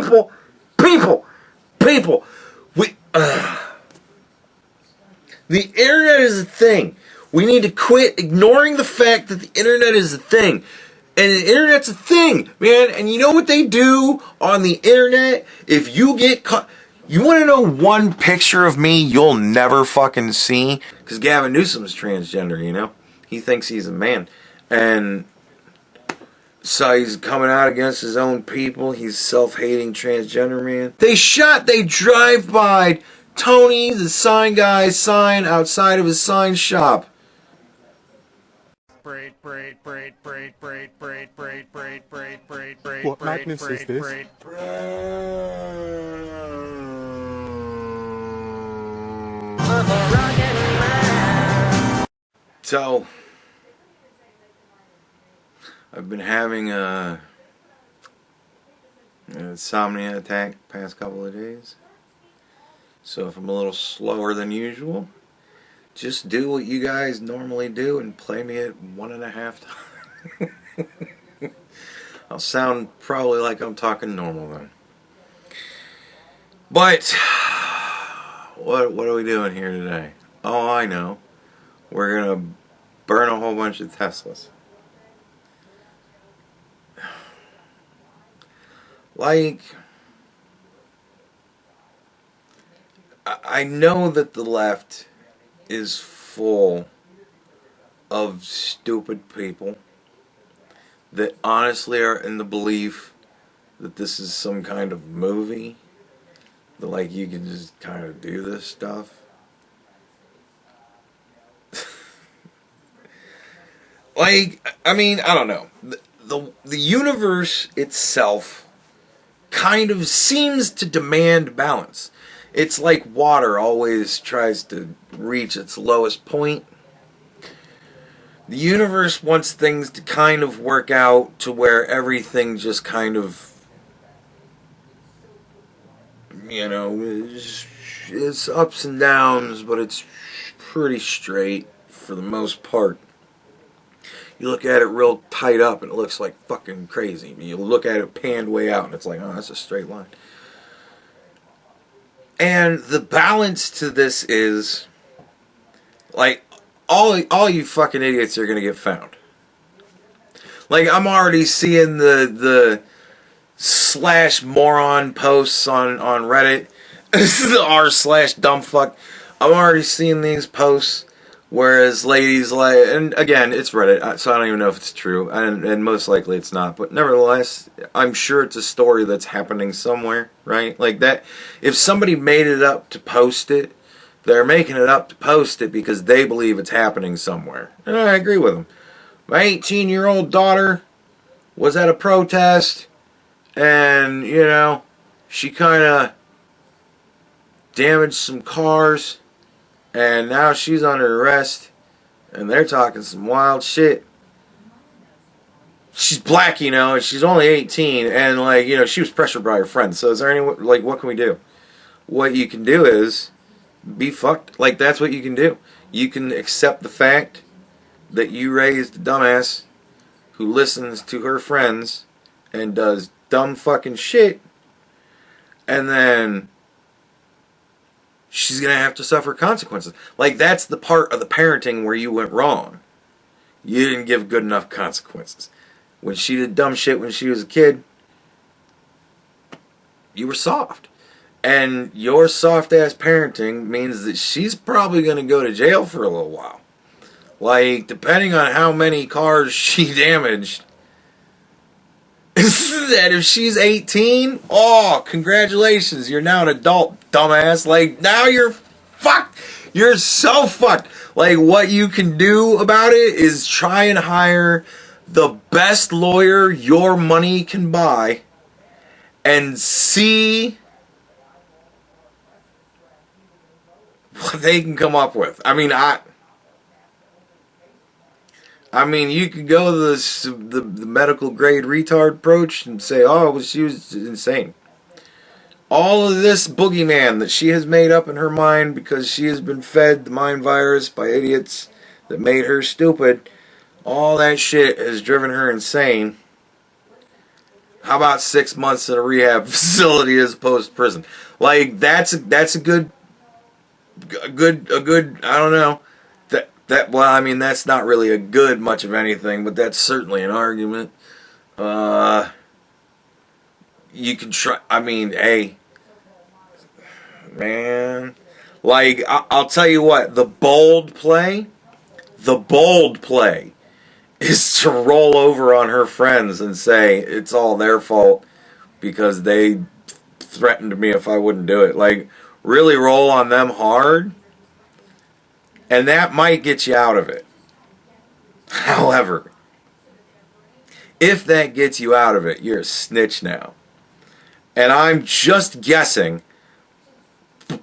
people. The internet is a thing. We need to quit ignoring the fact that the internet is a thing. And the internet's a thing, man. And you know what they do on the internet? If you get caught... You want to know one picture of me you'll never fucking see? Because Gavin Newsom's transgender, you know? He thinks he's a man. And so he's coming out against his own people. He's self-hating transgender man. They drive by Tony, the sign guy's sign outside of his sign shop. What madness is this? So, I've been having an insomnia attack the past couple of days. So if I'm a little slower than usual, just do what you guys normally do and play me at 1.5 times. I'll sound probably like I'm talking normal then. But what are we doing here today? Oh, I know. We're gonna burn a whole bunch of Teslas. Like, I know that the left is full of stupid people that honestly are in the belief that this is some kind of movie, that like you can just kind of do this stuff. Like, I mean, I don't know. The universe itself kind of seems to demand balance. It's like water always tries to reach its lowest point. The universe wants things to kind of work out to where everything just kind of, you know, it's ups and downs, but it's pretty straight for the most part. You look at it real tight up and it looks like fucking crazy. You look at it panned way out and it's like, oh, that's a straight line. And the balance to this is, like, all you fucking idiots are gonna get found. Like, I'm already seeing the slash moron posts on Reddit. This is the r/dumbfuck. I'm already seeing these posts. Whereas ladies like, and again, it's Reddit, so I don't even know if it's true, and most likely it's not, but nevertheless, I'm sure it's a story that's happening somewhere, right? Like that, if somebody made it up to post it, they're making it up to post it because they believe it's happening somewhere. And I agree with them. My 18-year-old daughter was at a protest, and, you know, she kind of damaged some cars. And now she's under arrest, and they're talking some wild shit. She's black, you know, and she's only 18, and, like, you know, she was pressured by her friends. So is there any, like, what can we do? What you can do is be fucked. Like, that's what you can do. You can accept the fact that you raised a dumbass who listens to her friends and does dumb fucking shit, and then she's going to have to suffer consequences. Like, that's the part of the parenting where you went wrong. You didn't give good enough consequences. When she did dumb shit when she was a kid, you were soft. And your soft-ass parenting means that she's probably going to go to jail for a little while. Like, depending on how many cars she damaged, that if she's 18, oh, congratulations, you're now an adult, dumbass. Like, now you're fucked. You're so fucked. Like, what you can do about it is try and hire the best lawyer your money can buy and see what they can come up with. I mean, you could go the medical grade retard approach and say, oh, well, she was insane. All of this boogeyman that she has made up in her mind because she has been fed the mind virus by idiots that made her stupid, all that shit has driven her insane. How about 6 months in a rehab facility as opposed to prison? Like that's a good I don't know. Well, I mean that's not really a good much of anything, but that's certainly an argument. You can try. I mean, hey, man. Like I'll tell you what, the bold play is to roll over on her friends and say it's all their fault because they threatened me if I wouldn't do it. Like, really roll on them hard, and that might get you out of it. However, if that gets you out of it, you're a snitch now. And I'm just guessing,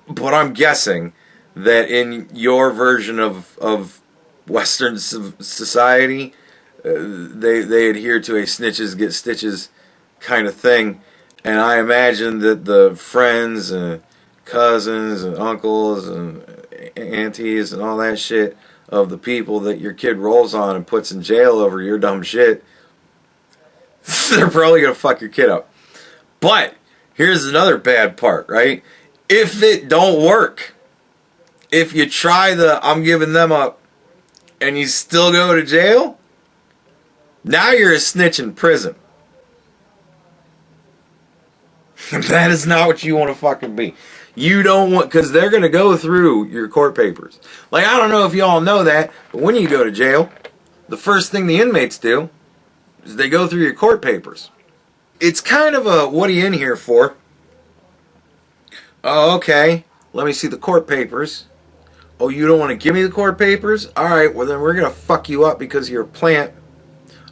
but I'm guessing that in your version of Western society, they adhere to a snitches get stitches kind of thing, and I imagine that the friends and cousins and uncles and aunties and all that shit of the people that your kid rolls on and puts in jail over your dumb shit, they're probably gonna fuck your kid up. But here's another bad part, right? If it don't work, if you try the I'm giving them up and you still go to jail, now you're a snitch in prison. That is not what you want to fucking be. You don't want, because they're going to go through your court papers. Like, I don't know if y'all know that, but when you go to jail, the first thing the inmates do is they go through your court papers. It's kind of a, what are you in here for? Oh, okay. Let me see the court papers. Oh, you don't want to give me the court papers? Alright, well then we're going to fuck you up because you're a plant.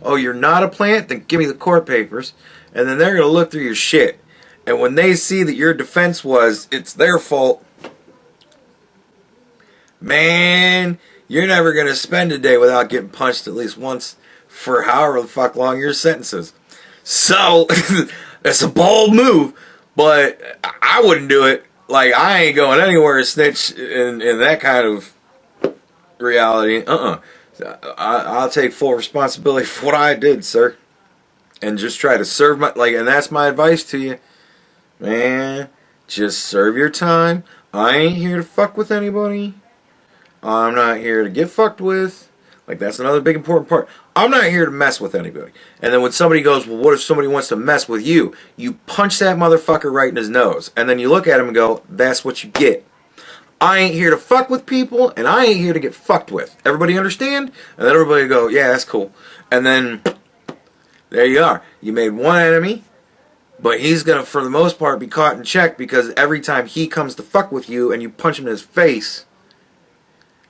Oh, you're not a plant? Then give me the court papers. And then they're going to look through your shit. And when they see that your defense was, it's their fault, man, you're never going to spend a day without getting punched at least once for however the fuck long your sentence is. So, it's a bold move, but I wouldn't do it. Like, I ain't going anywhere to snitch in that kind of reality. I'll take full responsibility for what I did, sir. And just try to serve my, like, and that's my advice to you. Man, just serve your time. I ain't here to fuck with anybody. I'm not here to get fucked with. Like, that's another big important part. I'm not here to mess with anybody. And then when somebody goes, well, what if somebody wants to mess with you? You punch that motherfucker right in his nose. And then you look at him and go, that's what you get. I ain't here to fuck with people, and I ain't here to get fucked with. Everybody understand? And then everybody go, yeah, that's cool. And then, there you are. You made one enemy. But he's going to, for the most part, be caught in check because every time he comes to fuck with you and you punch him in his face,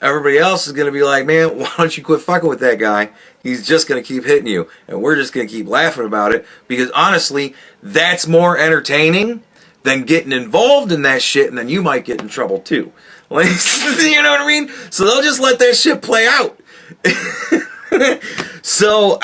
everybody else is going to be like, man, why don't you quit fucking with that guy? He's just going to keep hitting you. And we're just going to keep laughing about it because, honestly, that's more entertaining than getting involved in that shit, and then you might get in trouble, too. Like, you know what I mean? So they'll just let that shit play out. So,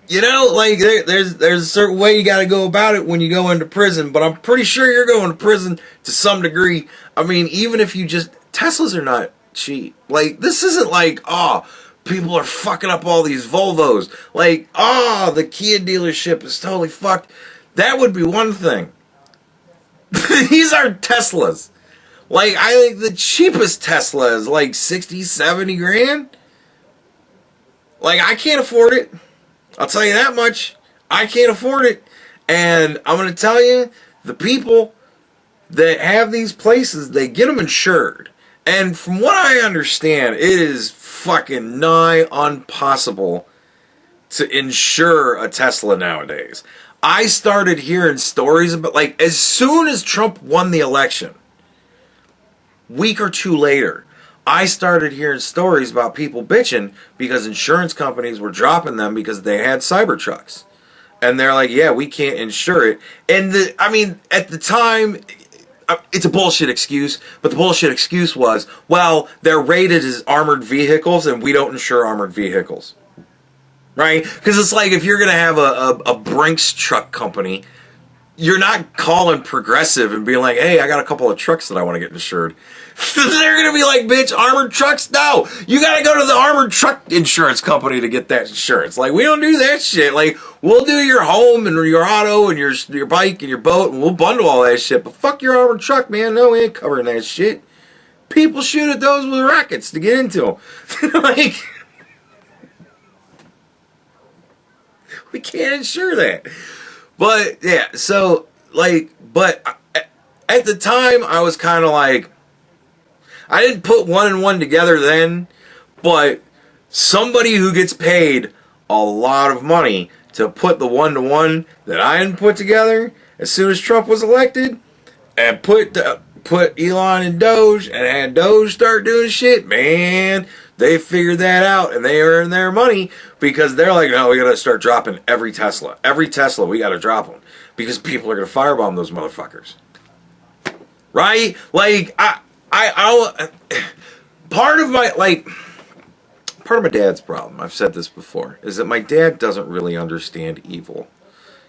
you know, like, there's a certain way you got to go about it when you go into prison, but I'm pretty sure you're going to prison to some degree. I mean, even if you just, Teslas are not cheap. Like, this isn't like, oh, people are fucking up all these Volvos. Like, oh, the Kia dealership is totally fucked. That would be one thing. These are Teslas. Like, I think the cheapest Tesla is like 60, 70 grand. Like, I can't afford it. I'll tell you that much. I can't afford it. And I'm going to tell you, the people that have these places, they get them insured. And from what I understand, it is fucking nigh impossible to insure a Tesla nowadays. I started hearing stories about, like, as soon as Trump won the election, week or two later, I started hearing stories about people bitching because insurance companies were dropping them because they had Cybertrucks. And they're like, yeah, we can't insure it. And, I mean, at the time, it's a bullshit excuse, but the bullshit excuse was, well, they're rated as armored vehicles and we don't insure armored vehicles. Right? Because it's like if you're going to have a Brinks truck company, you're not calling Progressive and being like, hey, I got a couple of trucks that I want to get insured. They're going to be like, bitch, armored trucks? No. You got to go to the armored truck insurance company to get that insurance. Like, we don't do that shit. Like, we'll do your home and your auto and your bike and your boat, and we'll bundle all that shit. But fuck your armored truck, man. No, we ain't covering that shit. People shoot at those with rockets to get into them. Like, we can't insure that. But, yeah, so, like, but at the time, I was kind of like, I didn't put one and one together then, but somebody who gets paid a lot of money to put the one-to-one that I didn't put together as soon as Trump was elected, and put Elon in Doge, and had Doge start doing shit, man, they figured that out, and they earned their money, because they're like, no, we gotta start dropping every Tesla. Every Tesla, we gotta drop them, because people are gonna firebomb those motherfuckers. Right? Like, part of my dad's problem, I've said this before, is that my dad doesn't really understand evil.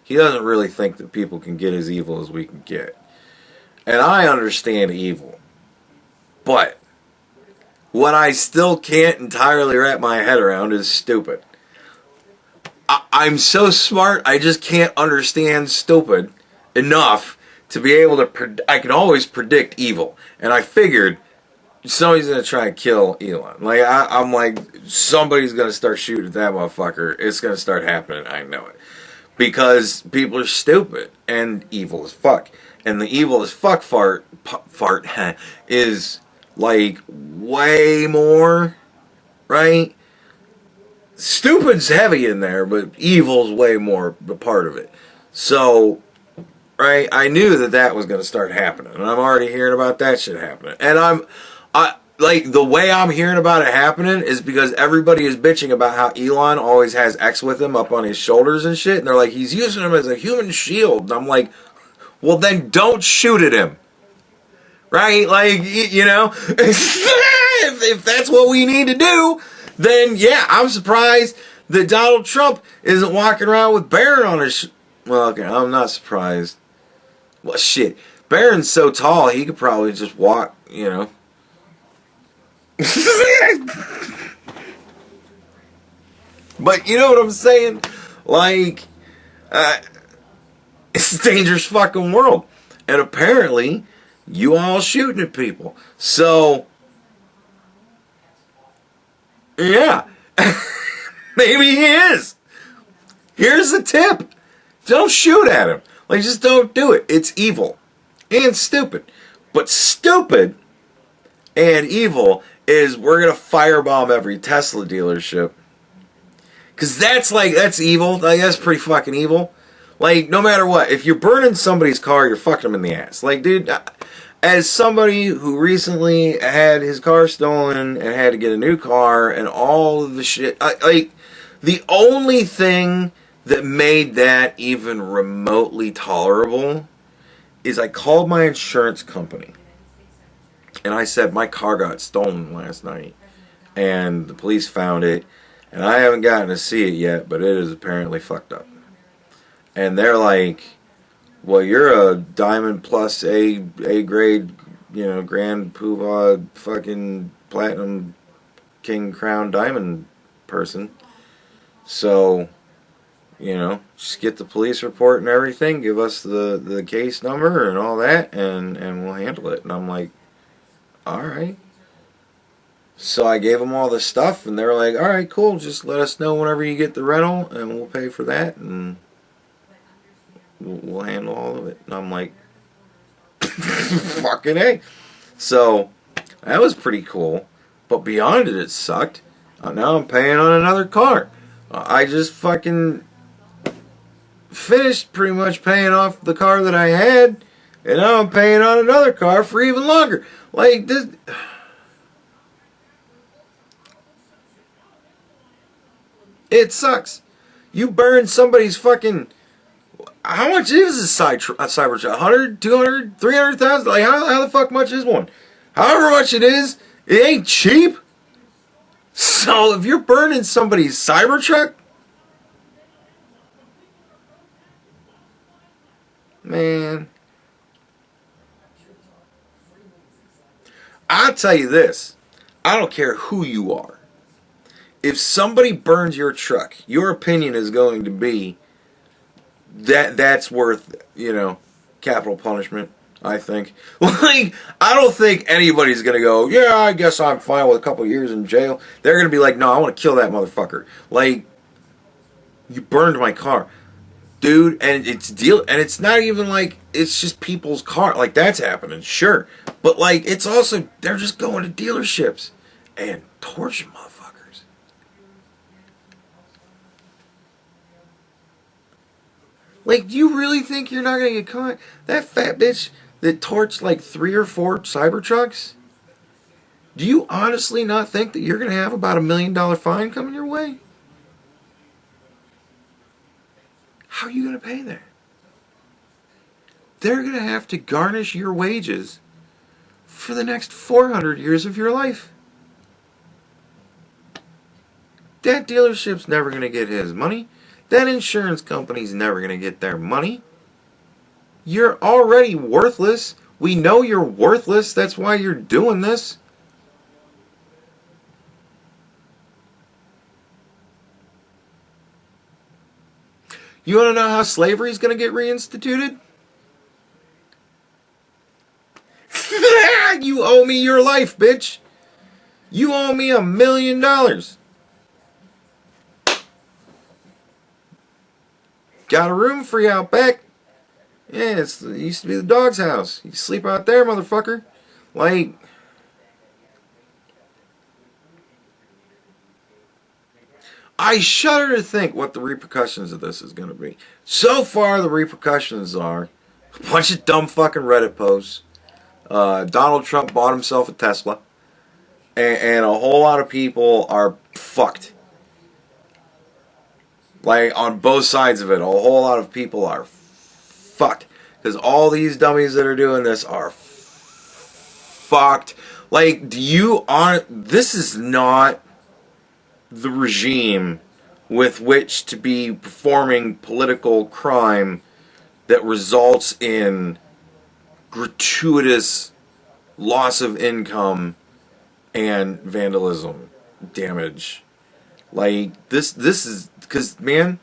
He doesn't really think that people can get as evil as we can get. And I understand evil. But what I still can't entirely wrap my head around is stupid. I'm so smart, I just can't understand stupid enough to be able to... I can always predict evil. And I figured somebody's going to try and kill Elon. Like, I'm like, somebody's going to start shooting at that motherfucker. It's going to start happening. I know it. Because people are stupid and evil as fuck. And the evil as fuck fart is, like, way more, right? Stupid's heavy in there, but evil's way more a part of it. So, right, I knew that was going to start happening. And I'm already hearing about that shit happening. And like, the way I'm hearing about it happening is because everybody is bitching about how Elon always has X with him up on his shoulders and shit. And they're like, he's using him as a human shield. And I'm like, well, then don't shoot at him. Right? Like, you know, if that's what we need to do, then yeah, I'm surprised that Donald Trump isn't walking around with Barron on his... Well, okay, I'm not surprised. Well, shit. Barron's so tall, he could probably just walk, you know. But you know what I'm saying? Like, it's a dangerous fucking world. And apparently, you all shooting at people. So, yeah. Maybe he is. Here's the tip. Don't shoot at him. Like, just don't do it. It's evil. And stupid. But stupid and evil is we're going to firebomb every Tesla dealership. Because that's evil. Like, that's pretty fucking evil. Like, no matter what, if you're burning somebody's car, you're fucking them in the ass. Like, dude, as somebody who recently had his car stolen and had to get a new car and all of the shit, like, the only thing that made that even remotely tolerable is I called my insurance company. And I said, my car got stolen last night. And the police found it. And I haven't gotten to see it yet, but it is apparently fucked up. And they're like, well, you're a Diamond Plus A grade, you know, Grand Poobah fucking Platinum King Crown Diamond person. So, you know, just get the police report and everything, give us the case number and all that, and we'll handle it. And I'm like, alright. So I gave them all the stuff, and they were like, alright, cool, just let us know whenever you get the rental, and we'll pay for that, and we'll handle all of it. And I'm like, fucking A. So, that was pretty cool. But beyond it, it sucked. Now I'm paying on another car. I just fucking finished pretty much paying off the car that I had, and now I'm paying on another car for even longer. Like, this... It sucks. You burn somebody's fucking... How much is a Cybertruck? 100, 200, 300,000? Like, how the fuck much is one? However much it is, it ain't cheap. So, if you're burning somebody's Cybertruck, Man, I'll tell you this. I don't care who you are. If somebody burns your truck, your opinion is going to be that's worth, capital punishment, I think. Like, I don't think anybody's going to go, yeah, I guess I'm fine with a couple years in jail. They're going to be like, no, I want to kill that motherfucker. Like, you burned my car. Dude, and it's not even like it's just people's car. Like, that's happening, sure. But, like, it's also, they're just going to dealerships and torching motherfuckers. Like, do you really think you're not going to get caught? That fat bitch that torched like 3 or 4 Cybertrucks? Do you honestly not think that you're going to have about $1 million fine coming your way? How are you going to pay that? They're going to have to garnish your wages for the next 400 years of your life. That dealership's never going to get his money. That insurance company's never going to get their money. You're already worthless. We know you're worthless. That's why you're doing this. You want to know how slavery is going to get reinstituted? You owe me your life, bitch. You owe me $1 million. Got a room for you out back. Yeah, it used to be the dog's house. You sleep out there, motherfucker. Like, I shudder to think what the repercussions of this is going to be. So far, the repercussions are a bunch of dumb fucking Reddit posts. Donald Trump bought himself a Tesla. And a whole lot of people are fucked. Like, on both sides of it, a whole lot of people are fucked. Because all these dummies that are doing this are fucked. Like, this is not the regime with which to be performing political crime that results in gratuitous loss of income and vandalism, damage. Like, this is, because, man,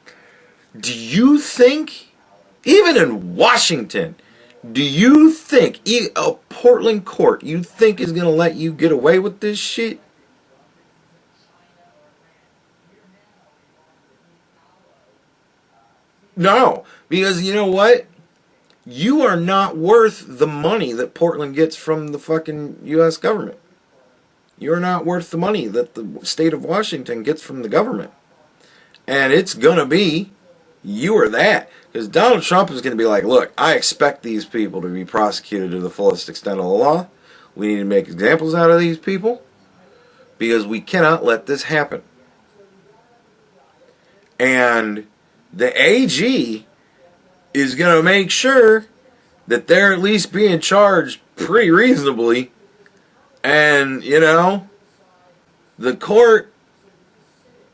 do you think, even in Washington, do you think a Portland court, you think is going to let you get away with this shit? No, because you know what? You are not worth the money that Portland gets from the fucking U.S. government. You're not worth the money that the state of Washington gets from the government. And it's going to be you or that. Because Donald Trump is going to be like, look, I expect these people to be prosecuted to the fullest extent of the law. We need to make examples out of these people. Because we cannot let this happen. And the AG is going to make sure that they're at least being charged pretty reasonably. And, the court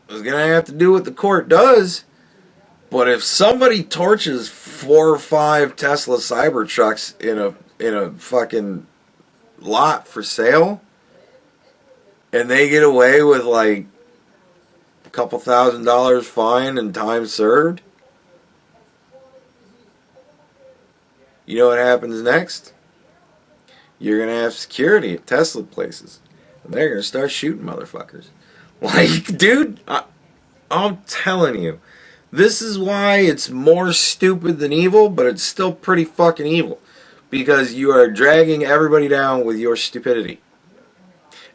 is going to have to do what the court does. But if somebody torches 4 or 5 Tesla Cybertrucks in a fucking lot for sale, and they get away with like a couple $1,000 fine and time served, you know what happens next? You're going to have security at Tesla places. And they're going to start shooting motherfuckers. Like, dude, I'm telling you. This is why it's more stupid than evil, but it's still pretty fucking evil. Because you are dragging everybody down with your stupidity.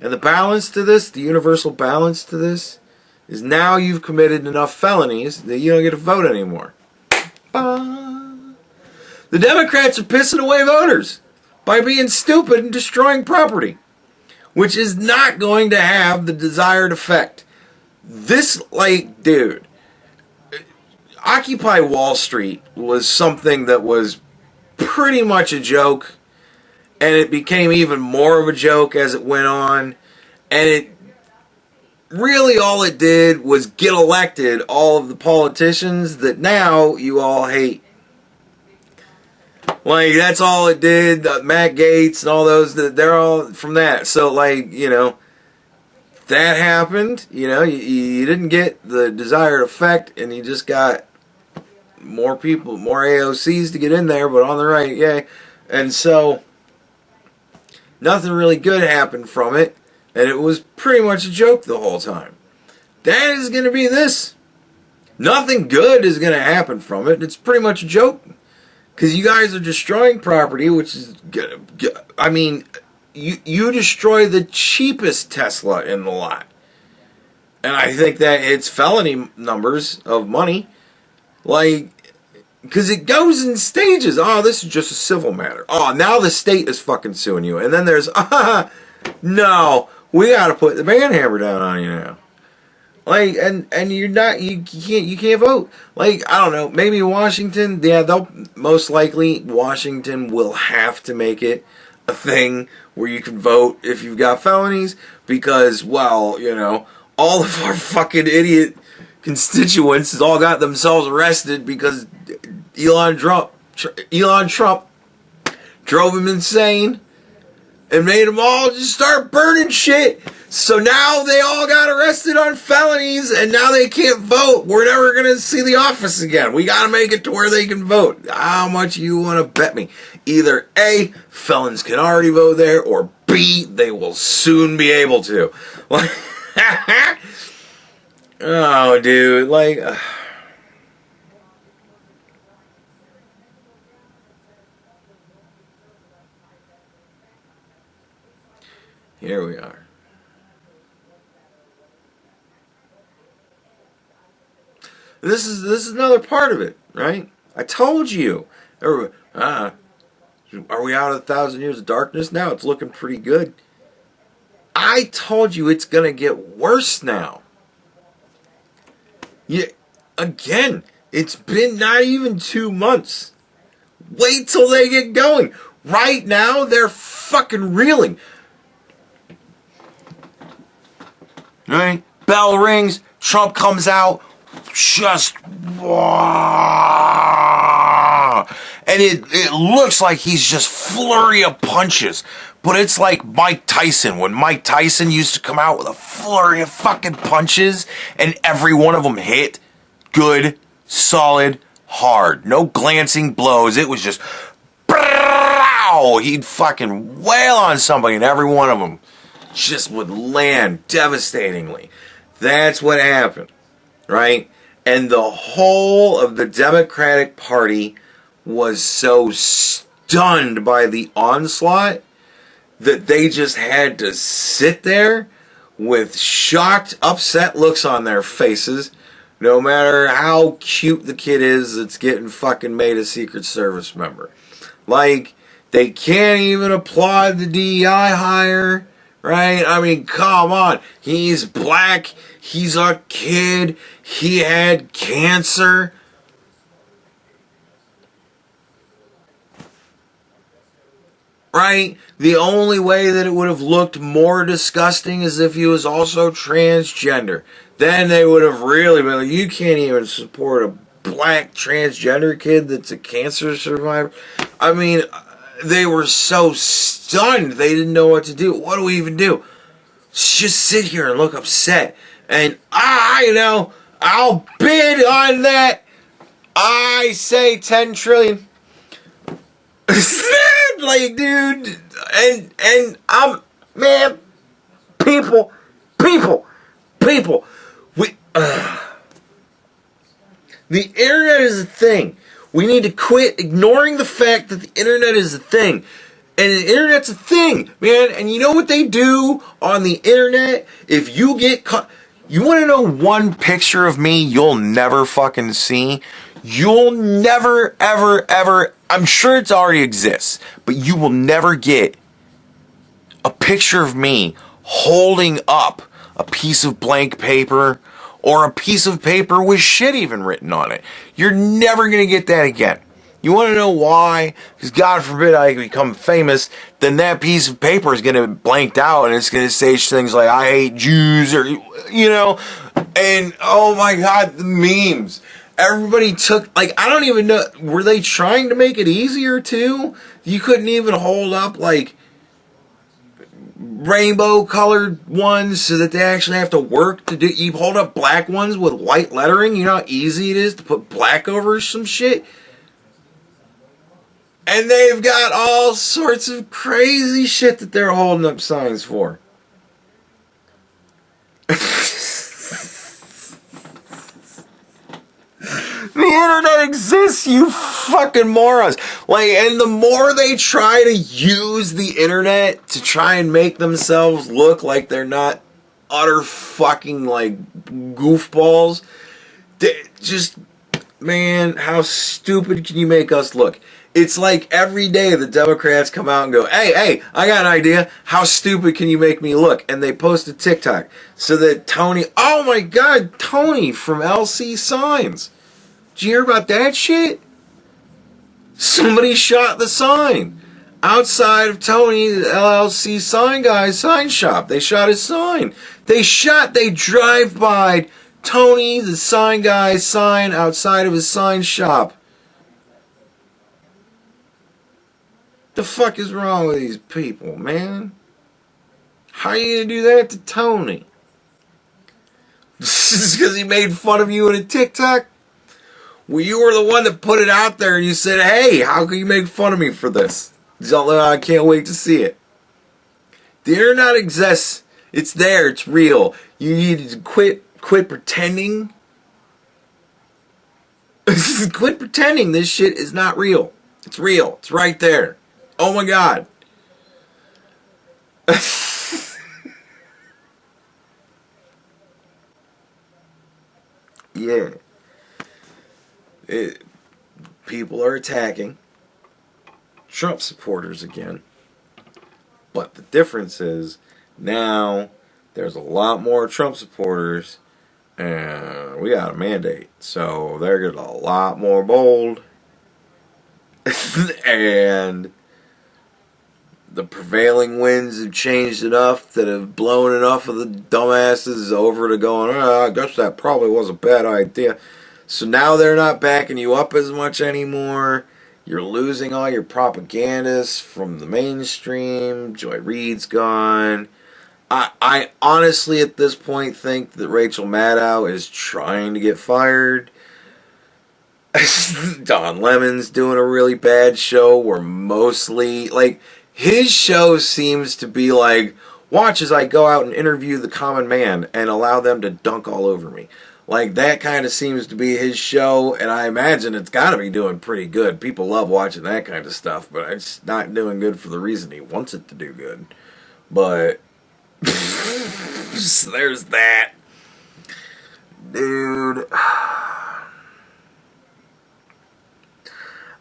And the balance to this, the universal balance to this, is now you've committed enough felonies that you don't get to vote anymore. The Democrats are pissing away voters by being stupid and destroying property, which is not going to have the desired effect. This, dude, Occupy Wall Street was something that was pretty much a joke, and it became even more of a joke as it went on, and it really all it did was get elected all of the politicians that now you all hate. Like, that's all it did. Matt Gaetz and all those, they're all from that. So, like, that happened. You didn't get the desired effect, and you just got more people, more AOCs to get in there, but on the right, yay. And so, nothing really good happened from it, and it was pretty much a joke the whole time. That is going to be this. Nothing good is going to happen from it. It's pretty much a joke. Because you guys are destroying property, which is, I mean, you destroy the cheapest Tesla in the lot. And I think that it's felony numbers of money. Like, because it goes in stages. Oh, this is just a civil matter. Oh, now the state is fucking suing you. And then there's, no, we got to put the banhammer down on you now. Like, and you're not, you can't vote. Like, I don't know, maybe Washington, they'll, most likely, Washington will have to make it a thing where you can vote if you've got felonies, because, well, all of our fucking idiot constituents all got themselves arrested because Elon Trump drove him insane and made them all just start burning shit. So now they all got arrested on felonies, and now they can't vote. We're never going to see the office again. We got to make it to where they can vote. How much you want to bet me? Either A, felons can already vote there, or B, they will soon be able to. Like, oh, dude. Like, here we are. This is another part of it, right? I told you. Are we out of 1,000 years of darkness now? It's looking pretty good. I told you it's going to get worse now. Yeah, again, it's been not even 2 months. Wait till they get going. Right now, they're fucking reeling. Right? Bell rings. Trump comes out. Just, and it looks like he's just flurry of punches, but it's like Mike Tyson, when Mike Tyson used to come out with a flurry of fucking punches, and every one of them hit good, solid, hard, no glancing blows. It was just, he'd fucking wail on somebody, and every one of them just would land devastatingly. That's what happened. Right? And the whole of the Democratic Party was so stunned by the onslaught that they just had to sit there with shocked, upset looks on their faces, no matter how cute the kid is that's getting fucking made a Secret Service member. Like, they can't even applaud the DEI hire. Right? I mean, come on. He's black. He's a kid. He had cancer. Right? The only way that it would have looked more disgusting is if he was also transgender. Then they would have really been like, you can't even support a black transgender kid that's a cancer survivor. I mean, they were so stunned. They didn't know what to do. What do we even do? Just sit here and look upset. And I'll bid on that. I say 10 trillion. Like, dude, and I'm, man, people, the internet is a thing. We need to quit ignoring the fact that the internet is a thing. And the internet's a thing, man. And you know what they do on the internet? If you get caught, you want to know one picture of me you'll never fucking see? You'll never, ever, I'm sure it already exists, but you will never get a picture of me holding up a piece of blank paper or a piece of paper with shit even written on it. You're never going to get that again. You want to know why? Because God forbid I become famous, then that piece of paper is going to be blanked out and it's going to say things like, I hate Jews, or, and oh my God, the memes. Everybody took, like, I don't even know, were they trying to make it easier too? You couldn't even hold up, like, rainbow colored ones so that they actually have to work to do. You hold up black ones with white lettering. You know how easy it is to put black over some shit? And they've got all sorts of crazy shit that they're holding up signs for. The internet exists, you fucking morons. Like, and the more they try to use the internet to try and make themselves look like they're not utter fucking, like, goofballs, just, man, how stupid can you make us look? It's like every day the Democrats come out and go, hey, I got an idea. How stupid can you make me look? And they post a TikTok so that Tony, oh my God, Tony from LC Signs. Did you hear about that shit? Somebody shot the sign outside of Tony, the LLC sign guy's sign shop. They shot his sign. They drive by Tony, the sign guy's sign outside of his sign shop. The fuck is wrong with these people, man? How you gonna do that to Tony? Just because he made fun of you in a TikTok? Well, you were the one that put it out there and you said, hey, how can you make fun of me for this? I can't wait to see it. The internet exists. It's there. It's real. You need to quit pretending. Quit pretending this shit is not real. It's real. It's right there. Oh my God. Yeah. People are attacking Trump supporters again. But the difference is now there's a lot more Trump supporters and we got a mandate. So they're getting a lot more bold. And the prevailing winds have changed enough that have blown enough of the dumbasses over to going, I guess that probably was a bad idea. So now they're not backing you up as much anymore. You're losing all your propagandists from the mainstream. Joy Reid's gone. I honestly at this point think that Rachel Maddow is trying to get fired. Don Lemon's doing a really bad show where mostly, like, his show seems to be like, watch as I go out and interview the common man and allow them to dunk all over me. Like, that kind of seems to be his show, and I imagine it's got to be doing pretty good. People love watching that kind of stuff, but it's not doing good for the reason he wants it to do good. But there's that. Dude.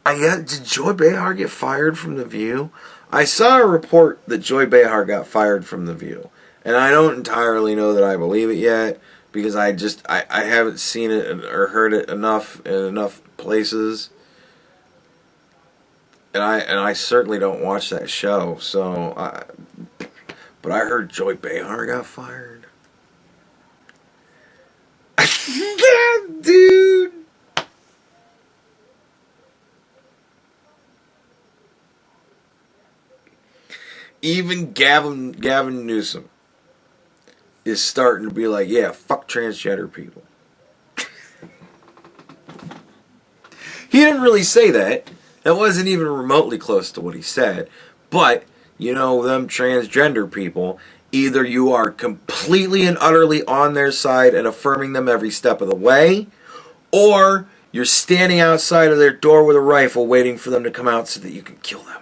Did Joy Behar get fired from The View? I saw a report that Joy Behar got fired from The View. And I don't entirely know that I believe it yet, because I haven't seen it or heard it enough in enough places. And I certainly don't watch that show, but I heard Joy Behar got fired. Yeah, dude. Even Gavin Newsom is starting to be like, yeah, fuck transgender people. He didn't really say that. That wasn't even remotely close to what he said. But, you know, them transgender people, either you are completely and utterly on their side and affirming them every step of the way, or you're standing outside of their door with a rifle waiting for them to come out so that you can kill them.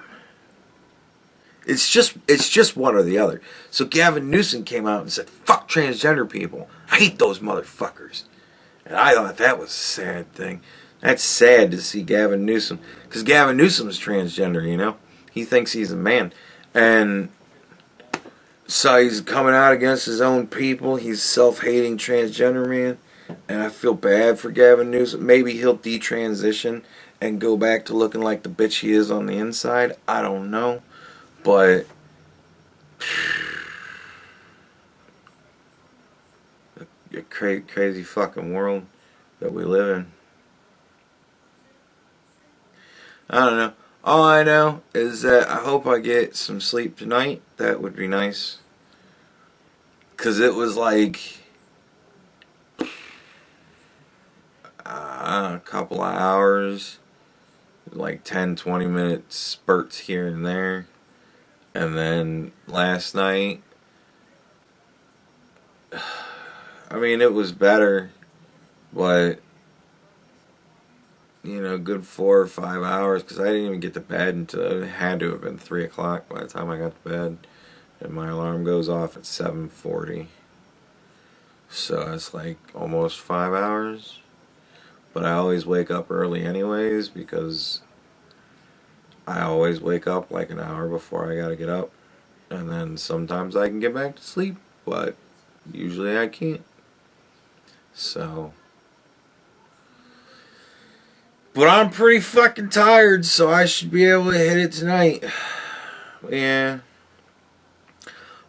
It's just one or the other. So Gavin Newsom came out and said, fuck transgender people. I hate those motherfuckers. And I thought that was a sad thing. That's sad to see Gavin Newsom. Because Gavin Newsom's transgender, you know. He thinks he's a man. And so he's coming out against his own people. He's self-hating transgender man. And I feel bad for Gavin Newsom. Maybe he'll detransition and go back to looking like the bitch he is on the inside. I don't know. But a crazy fucking world that we live in. I don't know. All I know is that I hope I get some sleep tonight. That would be nice. Because it was like a couple of hours, like 10, 20-minute spurts here and there. And then last night, I mean, it was better, but, you know, good 4 or 5 hours, because I didn't even get to bed until it had to have been 3 o'clock by the time I got to bed. And my alarm goes off at 7:40. So it's like almost 5 hours. But I always wake up early anyways, because I always wake up like an hour before I gotta get up. And then sometimes I can get back to sleep, but usually I can't. So. But I'm pretty fucking tired, so I should be able to hit it tonight. Yeah.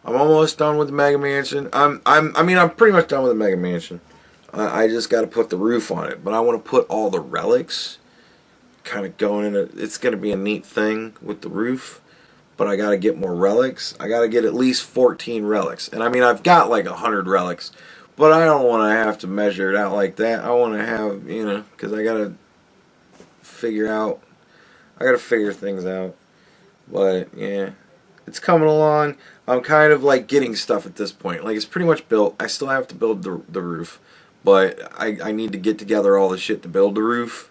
I'm almost done with the Mega Mansion. I'm pretty much done with the Mega Mansion. I just got to put the roof on it, but I want to put all the relics kind of going in. It's going to be a neat thing with the roof, but I got to get more relics. I got to get at least 14 relics, and I mean I've got like 100 relics, but I don't want to have to measure it out like that. I want to have, you know, because I got to figure things out. But yeah, it's coming along. I'm kind of like getting stuff at this point. Like, it's pretty much built. I still have to build the roof. But I need to get together all the shit to build the roof.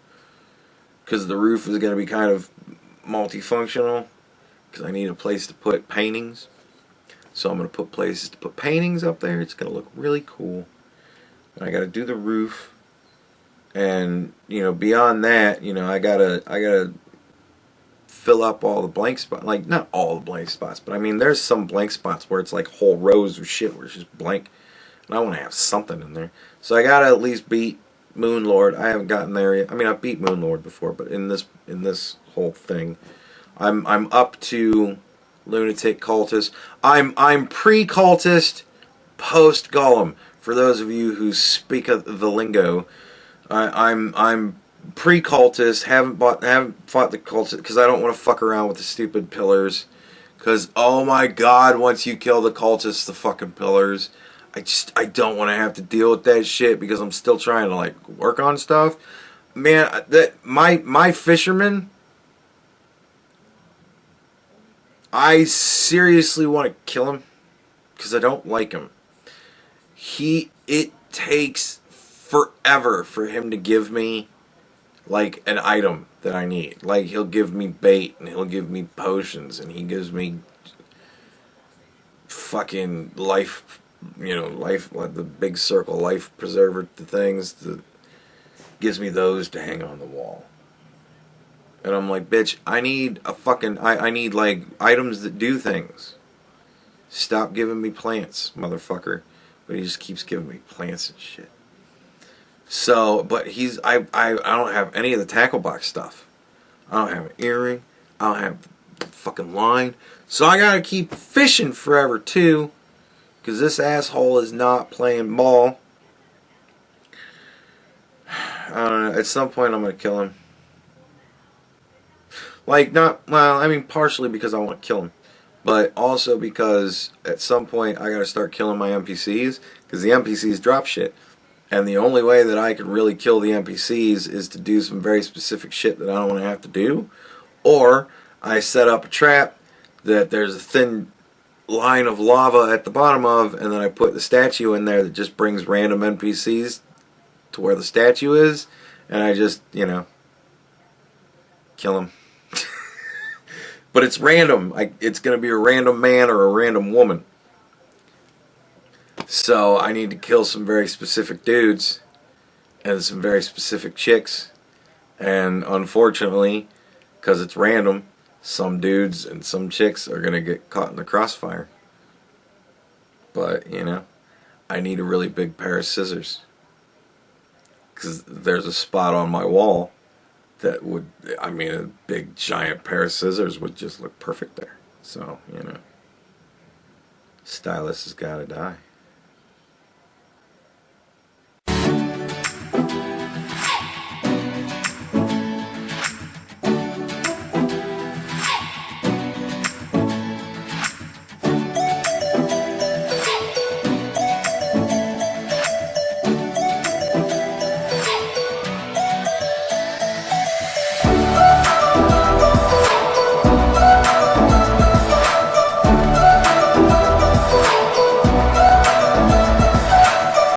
Because the roof is going to be kind of multifunctional. Because I need a place to put paintings. So I'm going to put places to put paintings up there. It's going to look really cool. And I got to do the roof. And, you know, beyond that, you know, I gotta fill up all the blank spots. Like, not all the blank spots, but I mean, there's some blank spots where it's like whole rows of shit where it's just blank. And I want to have something in there. So I gotta at least beat Moonlord. I haven't gotten there yet. I mean, I've beat Moonlord before, but in this whole thing, I'm up to Lunatic Cultist. I'm pre-cultist, post Golem. For those of you who speak of the lingo, I'm pre-cultist. Haven't fought the cultist because I don't want to fuck around with the stupid pillars. Because oh my god, once you kill the cultists, the fucking pillars, I don't want to have to deal with that shit because I'm still trying to like work on stuff. Man, that my fisherman, I seriously want to kill him because I don't like him. It takes forever for him to give me like an item that I need. Like, he'll give me bait and he'll give me potions and he gives me fucking life, you know, life, like the big circle life preserver things, gives me those to hang on the wall. And I'm like, bitch, I need a fucking, I need like items that do things. Stop giving me plants, motherfucker. But he just keeps giving me plants and shit. So, but I don't have any of the tackle box stuff. I don't have an earring. I don't have the fucking line. So I gotta keep fishing forever too. Because this asshole is not playing ball. I don't know. At some point I'm gonna kill him. Like, not, well, I mean, partially because I want to kill him. But also because at some point I gotta start killing my NPCs. Because the NPCs drop shit. And the only way that I can really kill the NPCs is to do some very specific shit that I don't want to have to do. Or I set up a trap that there's a thin line of lava at the bottom of, and then I put the statue in there that just brings random NPCs to where the statue is, and I just, you know, kill them. But it's random. It's going to be a random man or a random woman. So I need to kill some very specific dudes and some very specific chicks. And unfortunately, because it's random, some dudes and some chicks are going to get caught in the crossfire. But, you know, I need a really big pair of scissors. Because there's a spot on my wall that would, I mean, a big giant pair of scissors would just look perfect there. So, you know, stylist has got to die.